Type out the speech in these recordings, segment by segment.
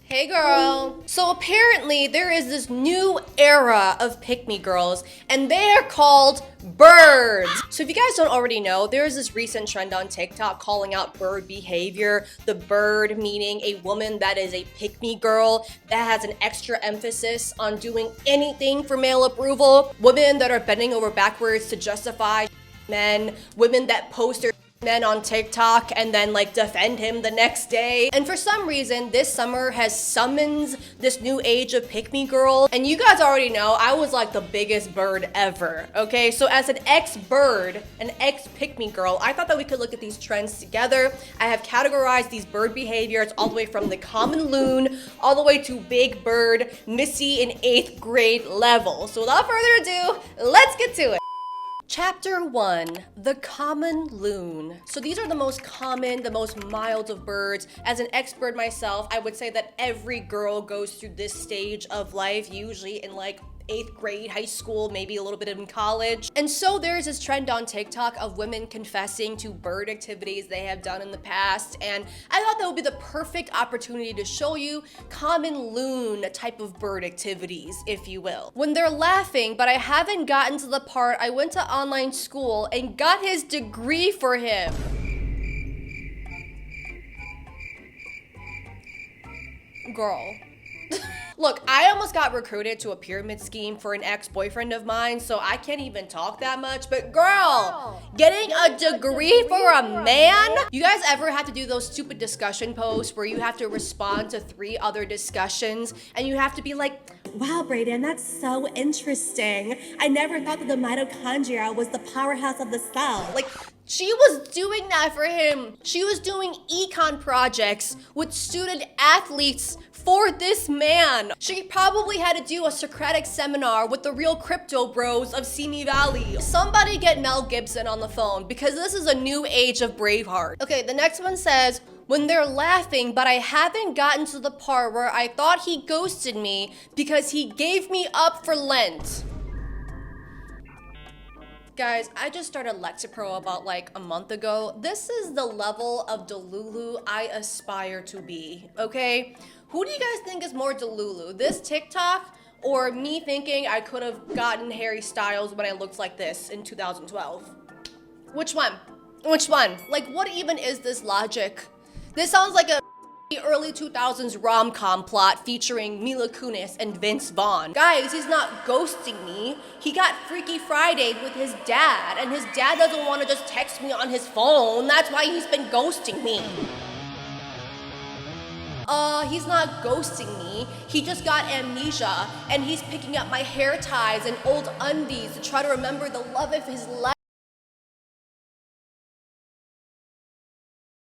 Hey girl. So apparently there is this new era of pick-me girls and they are called birds. So if you guys don't already know, there is this recent trend on TikTok calling out bird behavior. The bird meaning a woman that is a pick-me girl that has an extra emphasis on doing anything for male approval. Women that are bending over backwards to justify men. Women that post their men on TikTok and then like defend him the next day. And for some reason, this summer has summoned this new age of pick-me girl. And you guys already know, I was like the biggest bird ever, okay? So as an ex-bird, an ex-pick-me girl, I thought that we could look at these trends together. I have categorized these bird behaviors all the way from the common loon, all the way to big bird, Missy in 8th grade level. So without further ado, let's get to it. Chapter 1, the common loon. So these are the most common, the most mild of birds. As an ex-bird myself, I would say that every girl goes through this stage of life, usually in like 8th grade, high school, maybe a little bit in college. And so there's this trend on TikTok of women confessing to bird activities they have done in the past. And I thought that would be the perfect opportunity to show you common loon type of bird activities, if you will. When they're laughing, but I haven't gotten to the part I went to online school and got his degree for him. Girl. Look, I almost got recruited to a pyramid scheme for an ex-boyfriend of mine, so I can't even talk that much. But girl, getting a degree for a man? You guys ever have to do those stupid discussion posts where you have to respond to 3 other discussions and you have to be like, wow, Brayden, that's so interesting. I never thought that the mitochondria was the powerhouse of the cell. Like, she was doing that for him. She was doing econ projects with student athletes for this man. She probably had to do a Socratic seminar with the real crypto bros of Simi Valley. Somebody get Mel Gibson on the phone because this is a new age of Braveheart. Okay, the next one says, when they're laughing, but I haven't gotten to the part where I thought he ghosted me because he gave me up for Lent. Guys, I just started Lexapro about like a month ago. This is the level of Delulu I aspire to be, okay? Who do you guys think is more Delulu? This TikTok or me thinking I could have gotten Harry Styles when I looked like this in 2012? Which one? Which one? Like, what even is this logic? This sounds like a early 2000s rom-com plot featuring Mila Kunis and Vince Vaughn. Guys, he's not ghosting me. He got Freaky Friday with his dad, and his dad doesn't want to just text me on his phone. That's why he's been ghosting me. He's not ghosting me. He just got amnesia, and he's picking up my hair ties and old undies to try to remember the love of his life.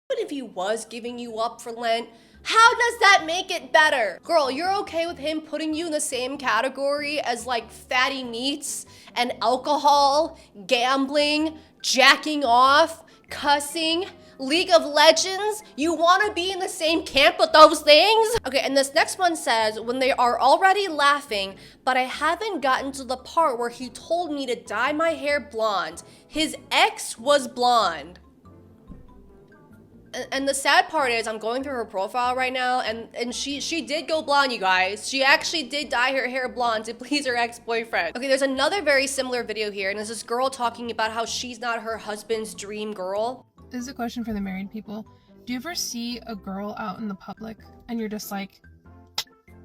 But if he was giving you up for Lent, how does that make it better? Girl, you're okay with him putting you in the same category as like fatty meats and alcohol, gambling, jacking off, cussing, League of Legends? You want to be in the same camp with those things? Okay, and this next one says, when they are already laughing, but I haven't gotten to the part where he told me to dye my hair blonde. His ex was blonde. And the sad part is I'm going through her profile right now and she did go blonde, you guys. She actually did dye her hair blonde to please her ex-boyfriend. Okay, there's another very similar video here and there's this girl talking about how she's not her husband's dream girl. This is a question for the married people. Do you ever see a girl out in the public and you're just like,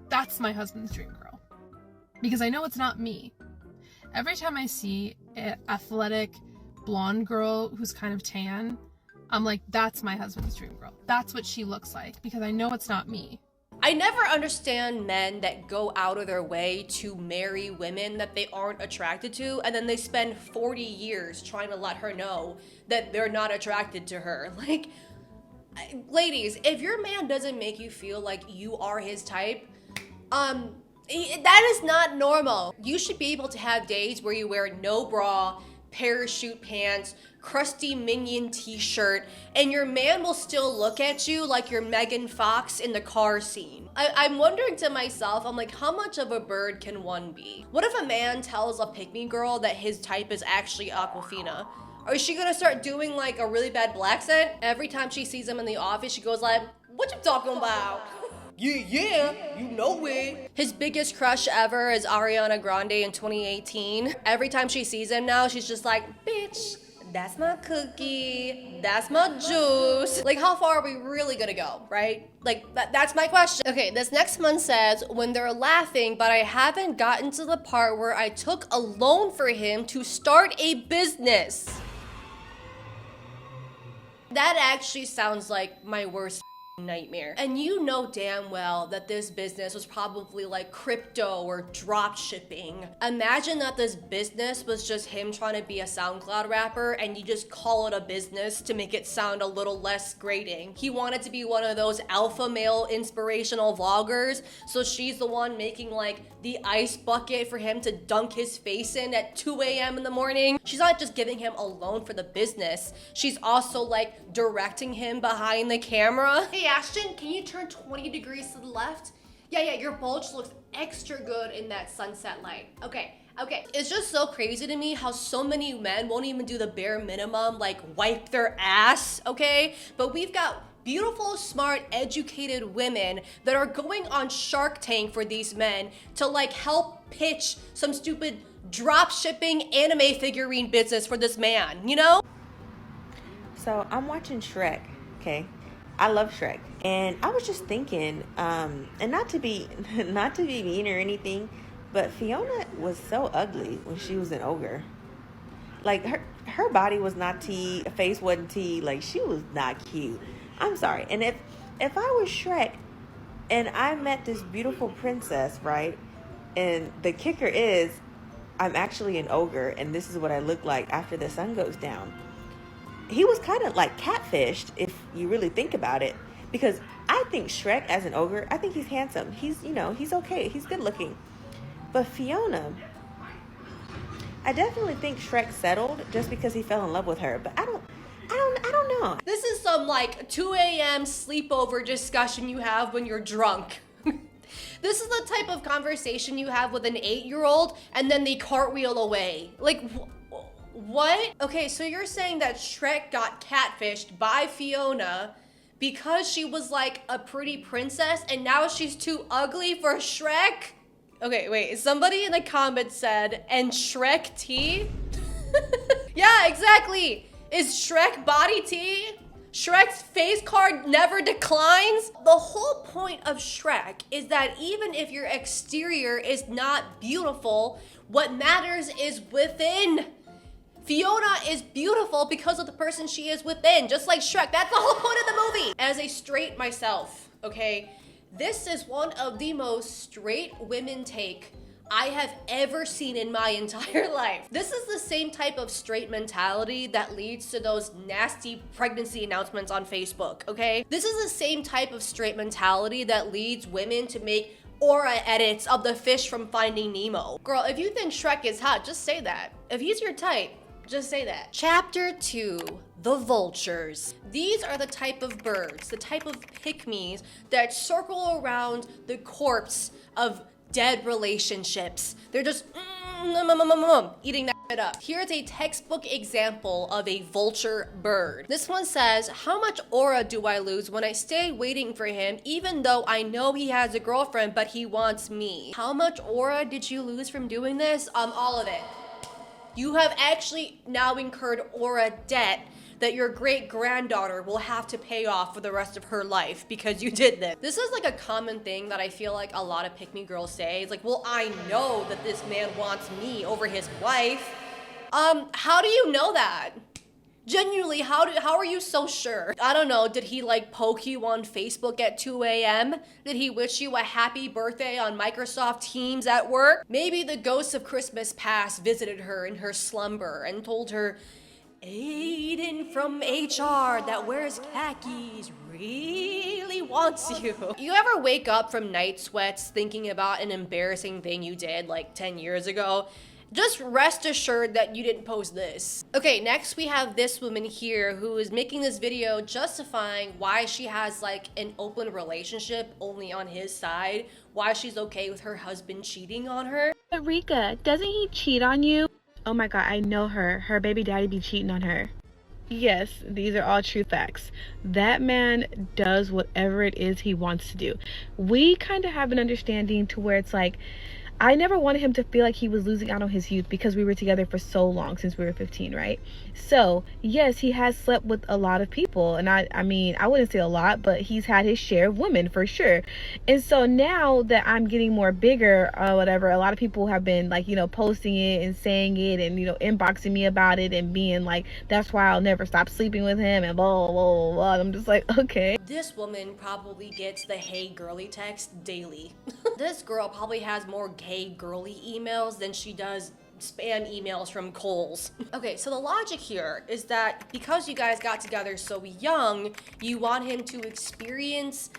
that's my husband's dream girl? Because I know it's not me. Every time I see an athletic blonde girl who's kind of tan, I'm like, that's my husband's dream girl. That's what she looks like, because I know it's not me. I never understand men that go out of their way to marry women that they aren't attracted to, and then they spend 40 years trying to let her know that they're not attracted to her. Like, ladies, if your man doesn't make you feel like you are his type, that is not normal. You should be able to have days where you wear no bra, parachute pants, crusty Minion t-shirt, and your man will still look at you like you're Megan Fox in the car scene. I'm wondering to myself, I'm like, how much of a bird can one be? What if a man tells a pick-me girl that his type is actually Aquafina? Or is she gonna start doing like a really bad black scent? Every time she sees him in the office, she goes like, what you talking about? Yeah, you know it. His biggest crush ever is Ariana Grande in 2018. Every time she sees him now, she's just like, bitch, that's my cookie, that's my juice. Like, how far are we really gonna go, right? Like, that's my question. Okay, this next one says, when they're laughing, but I haven't gotten to the part where I took a loan for him to start a business. That actually sounds like my worst nightmare. And you know damn well that this business was probably like crypto or drop shipping. Imagine that this business was just him trying to be a SoundCloud rapper and you just call it a business to make it sound a little less grating. He wanted to be one of those alpha male inspirational vloggers, so she's the one making like the ice bucket for him to dunk his face in at 2 a.m. in the morning. She's not just giving him a loan for the business, she's also like directing him behind the camera. Hey Ashton, can you turn 20 degrees to the left? Yeah, your bulge looks extra good in that sunset light. Okay. It's just so crazy to me how so many men won't even do the bare minimum, like wipe their ass, okay? But we've got beautiful, smart, educated women that are going on Shark Tank for these men to like help pitch some stupid drop shipping anime figurine business for this man, you know? So I'm watching Shrek, okay? I love Shrek. And I was just thinking, and not to be mean or anything, but Fiona was so ugly when she was an ogre. Like her body was not tea, her face wasn't tea, like she was not cute. I'm sorry. And if I was Shrek and I met this beautiful princess, right? And the kicker is I'm actually an ogre and this is what I look like after the sun goes down. He was kind of like catfished if you really think about it, because I think Shrek as an ogre, I think he's handsome. He's okay. He's good looking. But Fiona, I definitely think Shrek settled just because he fell in love with her. But I don't know. This is some like 2 a.m. sleepover discussion you have when you're drunk. This is the type of conversation you have with an 8-year-old and then they cartwheel away. Like, what? Okay, so you're saying that Shrek got catfished by Fiona because she was like a pretty princess and now she's too ugly for Shrek? Okay, wait, somebody in the comments said, and Shrek tea? Yeah, exactly. Is Shrek body tea? Shrek's face card never declines? The whole point of Shrek is that even if your exterior is not beautiful, what matters is within. Fiona is beautiful because of the person she is within, just like Shrek. That's the whole point of the movie. As a straight myself, okay, this is one of the most straight women take I have ever seen in my entire life. This is the same type of straight mentality that leads to those nasty pregnancy announcements on Facebook, okay? This is the same type of straight mentality that leads women to make aura edits of the fish from Finding Nemo. Girl, if you think Shrek is hot, just say that. If he's your type, just say that. Chapter 2, the vultures. These are the type of birds, the type of pick-me's that circle around the corpse of dead relationships. They're just eating that shit up. Here's a textbook example of a vulture bird. This one says, how much aura do I lose when I stay waiting for him even though I know he has a girlfriend but he wants me? How much aura did you lose from doing this? All of it. You have actually now incurred aura debt that your great-granddaughter will have to pay off for the rest of her life because you did this. This is like a common thing that I feel like a lot of pick-me girls say. It's like, well, I know that this man wants me over his wife. How do you know that? Genuinely, how are you so sure? I don't know, did he like poke you on Facebook at 2 a.m.? Did he wish you a happy birthday on Microsoft Teams at work? Maybe the ghost of Christmas past visited her in her slumber and told her, Aiden from HR that wears khakis really wants you. You ever wake up from night sweats thinking about an embarrassing thing you did like 10 years ago? Just rest assured that you didn't post this. Okay, next we have this woman here who is making this video justifying why she has like an open relationship only on his side, why she's okay with her husband cheating on her. But Rika, doesn't he cheat on you? Oh my god, I know her. Her baby daddy be cheating on her. Yes, these are all true facts. That man does whatever it is he wants to do. We kind of have an understanding to where it's like, I never wanted him to feel like he was losing out on his youth because we were together for so long, since we were 15, right? So, yes, he has slept with a lot of people. And I mean, I wouldn't say a lot, but he's had his share of women for sure. And so now that I'm getting more bigger, whatever, a lot of people have been like, posting it and saying it and, inboxing me about it and being like, that's why I'll never stop sleeping with him and blah, blah, blah, blah. And I'm just like, okay. This woman probably gets the hey girly text daily. This girl probably has more hey girly emails than she does spam emails from Kohl's. Okay, so the logic here is that because you guys got together so young, you want him to experience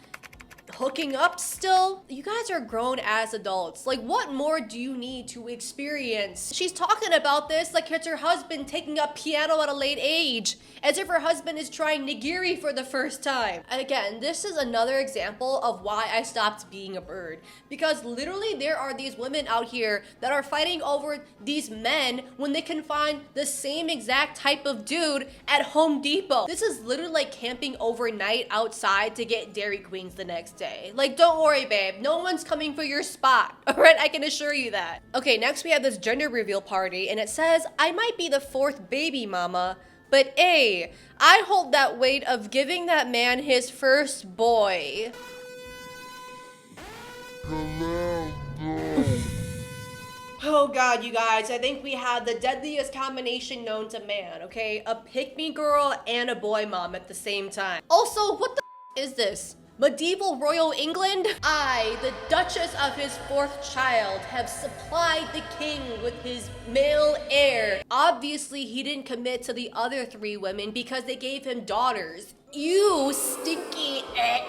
hooking up still? You guys are grown as adults. Like, what more do you need to experience? She's talking about this like it's her husband taking up piano at a late age, as if her husband is trying nigiri for the first time. Again, this is another example of why I stopped being a bird. Because literally there are these women out here that are fighting over these men when they can find the same exact type of dude at Home Depot. This is literally like camping overnight outside to get Dairy Queens the next day. Like, don't worry, babe. No one's coming for your spot. All right, I can assure you that. Okay, next we have this gender reveal party, and it says, I might be the 4th baby mama, but A, I hold that weight of giving that man his first boy. Oh God, you guys, I think we have the deadliest combination known to man, okay? A pick-me girl and a boy mom at the same time. Also, what the is this? Medieval royal England? I, the Duchess of his 4th child, have supplied the king with his male heir. Obviously, he didn't commit to the other 3 women because they gave him daughters. Ew, stinky,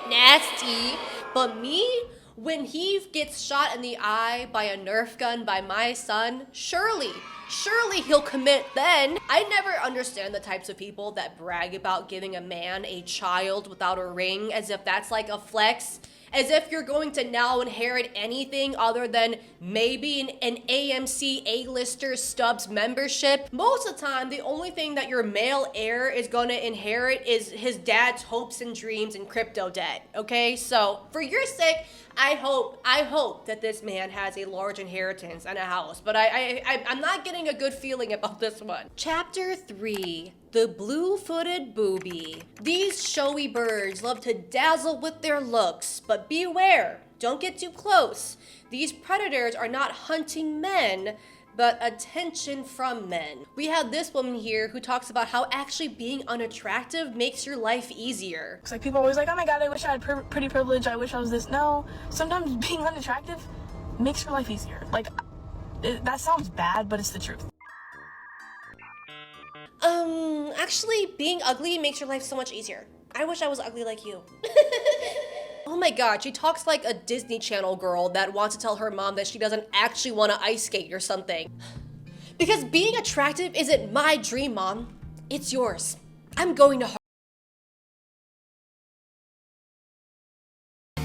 nasty. But me? When he gets shot in the eye by a Nerf gun by my son, surely he'll commit then. I never understand the types of people that brag about giving a man a child without a ring as if that's like a flex. As if you're going to now inherit anything other than maybe an AMC A-lister Stubbs membership. Most of the time, the only thing that your male heir is going to inherit is his dad's hopes and dreams and crypto debt, okay? So, for your sake, I hope that this man has a large inheritance and a house, but I'm not getting a good feeling about this one. Chapter 3. The blue-footed booby. These showy birds love to dazzle with their looks, but beware, don't get too close. These predators are not hunting men, but attention from men. We have this woman here who talks about how actually being unattractive makes your life easier. It's like people are always like, oh my god, I wish I had pretty privilege, I wish I was this. No, sometimes being unattractive makes your life easier. Like, that sounds bad, but it's the truth. Actually, being ugly makes your life so much easier. I wish I was ugly like you. Oh my god, she talks like a Disney Channel girl that wants to tell her mom that she doesn't actually want to ice skate or something. Because being attractive isn't my dream, Mom. It's yours. I'm going to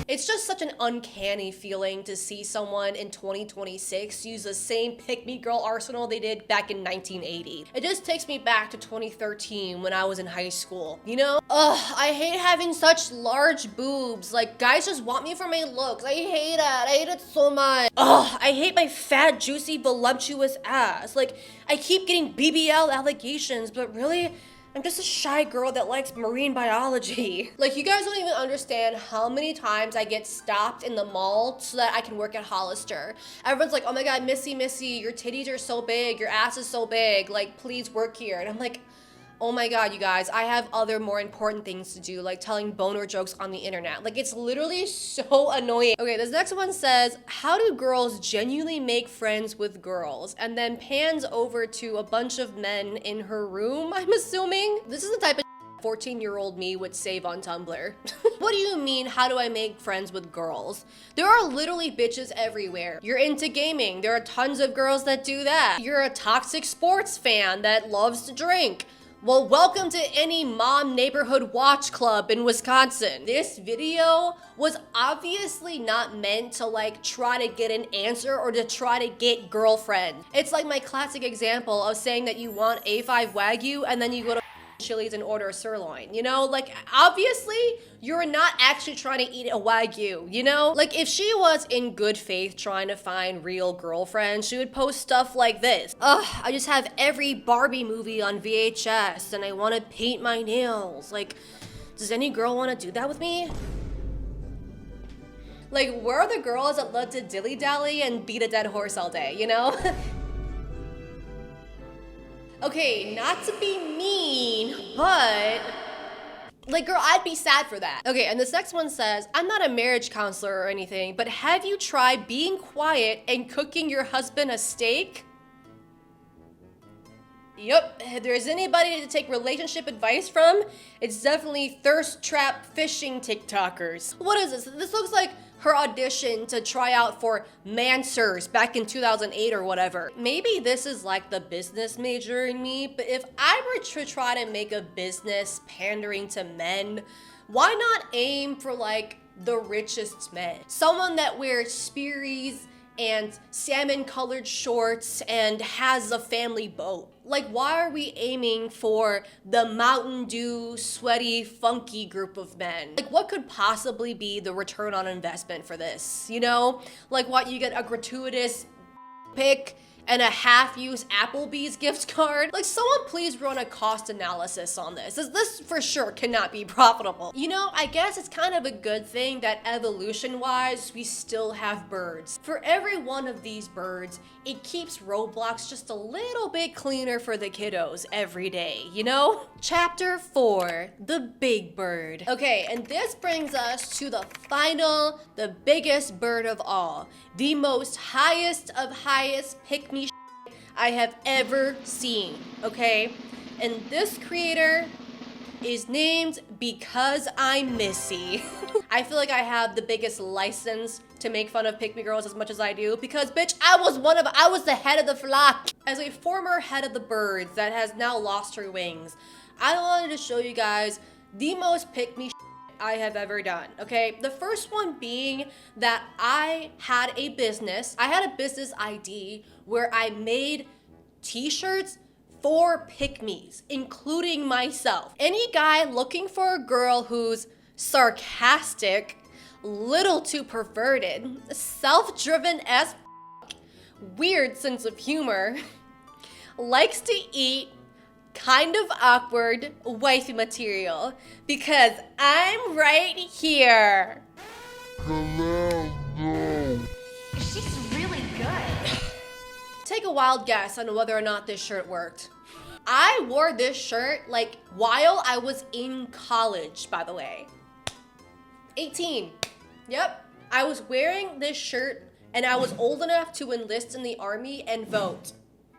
It's just such an uncanny feeling to see someone in 2026 use the same pick-me-girl arsenal they did back in 1980. It just takes me back to 2013 when I was in high school, you know? Ugh, I hate having such large boobs. Like, guys just want me for my looks. I hate it. I hate it so much. Ugh, I hate my fat, juicy, voluptuous ass. Like, I keep getting BBL allegations, but really, I'm just a shy girl that likes marine biology. Like, you guys don't even understand how many times I get stopped in the mall so that I can work at Hollister. Everyone's like, oh my god, Missy, your titties are so big, your ass is so big, like, please work here. And I'm like, oh my god, you guys, I have other more important things to do, like telling boner jokes on the internet. Like, it's literally so annoying. Okay, this next one says, how do girls genuinely make friends with girls? And then pans over to a bunch of men in her room, I'm assuming. This is the type of 14-year-old me would save on Tumblr. What do you mean, how do I make friends with girls? There are literally bitches everywhere. You're into gaming, there are tons of girls that do that. You're a toxic sports fan that loves to drink. Well, welcome to any mom neighborhood watch club in Wisconsin. This video was obviously not meant to like try to get an answer or to try to get girlfriend. It's like my classic example of saying that you want A5 Wagyu and then you go to Chili's and order a sirloin, you know? Like, obviously, you're not actually trying to eat a Wagyu, you know? Like, if she was in good faith trying to find real girlfriends, she would post stuff like this. Ugh, I just have every Barbie movie on VHS and I want to paint my nails. Like, does any girl want to do that with me? Like, where are the girls that love to dilly-dally and beat a dead horse all day, you know? Okay, not to be mean, but like, girl, I'd be sad for that. Okay, and this next one says, I'm not a marriage counselor or anything, but have you tried being quiet and cooking your husband a steak? Yep, if there's anybody to take relationship advice from, it's definitely thirst trap fishing TikTokers. What is this? This looks like her audition to try out for Mansers back in 2008 or whatever. Maybe this is like the business major in me, but if I were to try to make a business pandering to men, why not aim for like the richest men? Someone that wears Sperry's and salmon colored shorts and has a family boat. Like, why are we aiming for the Mountain Dew, sweaty, funky group of men? Like, what could possibly be the return on investment for this, you know? Like, what, you get a gratuitous pick and a half-used Applebee's gift card? Like, someone please run a cost analysis on this. This for sure cannot be profitable. You know, I guess it's kind of a good thing that evolution-wise, we still have birds. For every one of these birds, it keeps Roblox just a little bit cleaner for the kiddos every day, you know? Chapter 4, the big bird. Okay, and this brings us to the final, the biggest bird of all. The most highest of highest pick-me I have ever seen, okay? And this creator is named Because I'm Missy. I feel like I have the biggest license to make fun of pick-me girls as much as I do because, bitch, I was the head of the flock. As a former head of the birds that has now lost her wings, I wanted to show you guys the most pick-me I have ever done, okay? The first one being that I had a business ID where I made t-shirts for pick-me's, including myself. Any guy looking for a girl who's sarcastic, little too perverted, self-driven as weird sense of humor, likes to eat kind of awkward wifey material, because I'm right here. She's really good. Take a wild guess on whether or not this shirt worked. I wore this shirt like while I was in college, by the way. 18. Yep. I was wearing this shirt and I was old enough to enlist in the army and vote.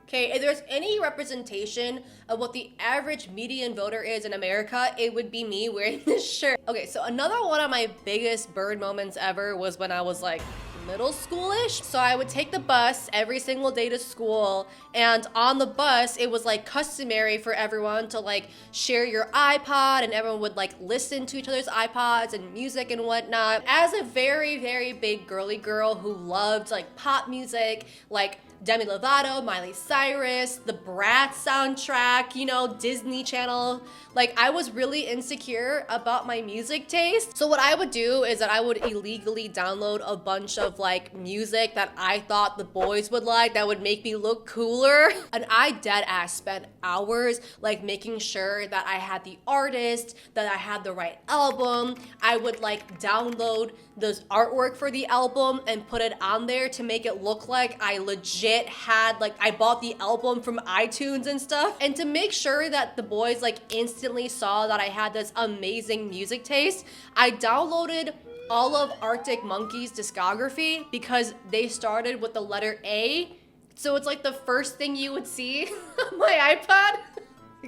Okay, if there's any representation of what the average median voter is in America, it would be me wearing this shirt. Okay, so another one of my biggest bird moments ever was when I was like middle schoolish. So I would take the bus every single day to school, and on the bus it was like customary for everyone to like share your iPod, and everyone would like listen to each other's iPods and music and whatnot. As a very, very big girly girl who loved like pop music, like Demi Lovato, Miley Cyrus, the Bratz soundtrack, you know, Disney Channel. Like, I was really insecure about my music taste. So what I would do is that I would illegally download a bunch of like music that I thought the boys would like that would make me look cooler. And I dead ass spent hours like making sure that I had the artist, that I had the right album. I would like download the artwork for the album and put it on there to make it look like I legit had, like, I bought the album from iTunes and stuff. And to make sure that the boys like instantly saw that I had this amazing music taste, I downloaded all of Arctic Monkeys' discography because they started with the letter A. So it's like the first thing you would see on my iPod.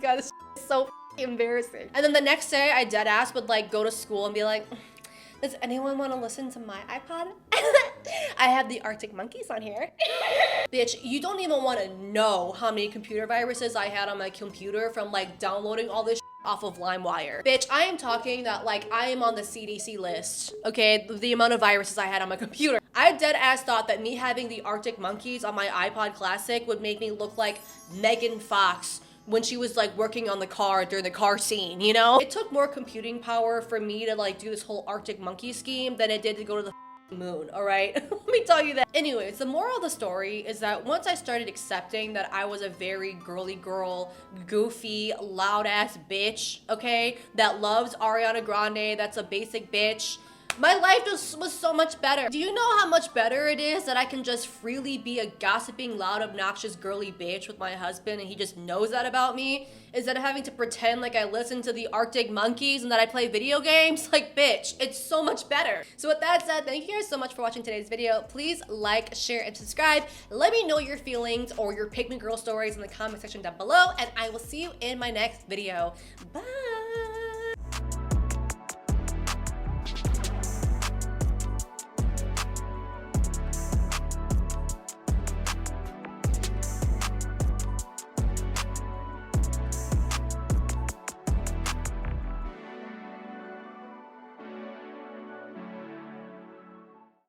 God, this is so embarrassing. And then the next day I dead ass would like go to school and be like, does anyone want to listen to my iPod? I have the Arctic Monkeys on here. Bitch, you don't even want to know how many computer viruses I had on my computer from like downloading all this off of LimeWire. Bitch, I am talking that like I am on the CDC list, okay? The amount of viruses I had on my computer. I dead ass thought that me having the Arctic Monkeys on my iPod Classic would make me look like Megan Fox when she was like working on the car during the car scene, you know? It took more computing power for me to like do this whole Arctic monkey scheme than it did to go to the moon, all right? Let me tell you that. Anyways, the moral of the story is that once I started accepting that I was a very girly girl, goofy, loud ass bitch, okay, that loves Ariana Grande, that's a basic bitch, my life just was so much better. Do you know how much better it is that I can just freely be a gossiping, loud, obnoxious, girly bitch with my husband and he just knows that about me? Instead of having to pretend like I listen to the Arctic Monkeys and that I play video games? Like, bitch, it's so much better. So with that said, thank you guys so much for watching today's video. Please like, share, and subscribe. Let me know your feelings or your pick me girl stories in the comment section down below, and I will see you in my next video. Bye!